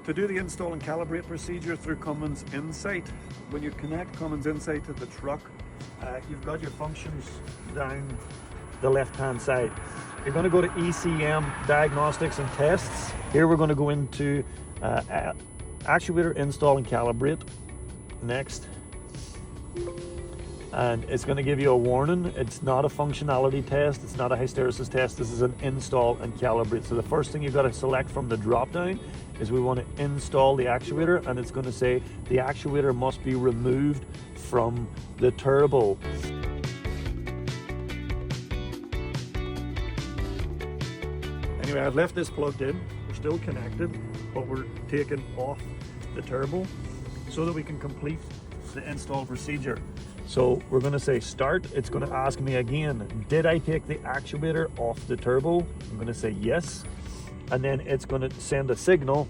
To do the install and calibrate procedure through Cummins Insight, when you connect Cummins Insight to the truck, you've got your functions down the left-hand side. You're going to go to ECM Diagnostics and Tests. Here we're going to go into Actuator Install and Calibrate. Next. And it's going to give you a warning. It's not a functionality test, it's not a hysteresis test, this is an install and calibrate. So the first thing you've got to select from the drop down is we want to install the actuator, and it's going to say the actuator must be removed from the turbo. Anyway, I've left this plugged in, we're still connected, but we're taking off the turbo so that we can complete the install procedure. So we're going to say start. It's going to ask me again, did I take the actuator off the turbo? I'm going to say yes, and then it's going to send a signal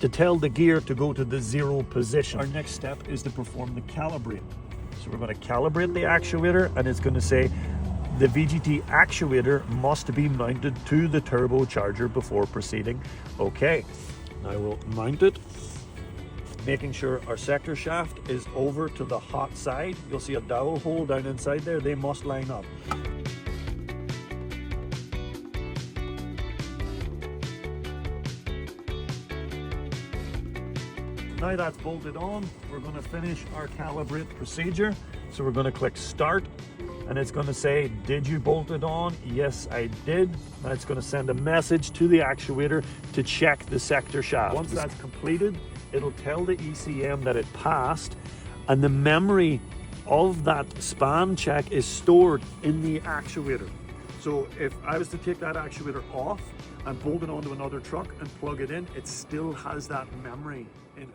to tell the gear to go to the 0 position. Our next step is to perform the calibrate. So we're going to calibrate the actuator, and it's going to say the VGT actuator must be mounted to the turbocharger before proceeding. Okay, now we'll mount it, making sure our sector shaft is over to the hot side. You'll see a dowel hole down inside there. They must line up. Now that's bolted on, we're going to finish our calibrate procedure. So we're going to click start, and it's going to say, did you bolt it on? Yes, I did. Now it's going to send a message to the actuator to check the sector shaft. Once that's completed, it'll tell the ECM that it passed, and the memory of that span check is stored in the actuator. So if I was to take that actuator off and bolt it onto another truck and plug it in, it still has that memory in it.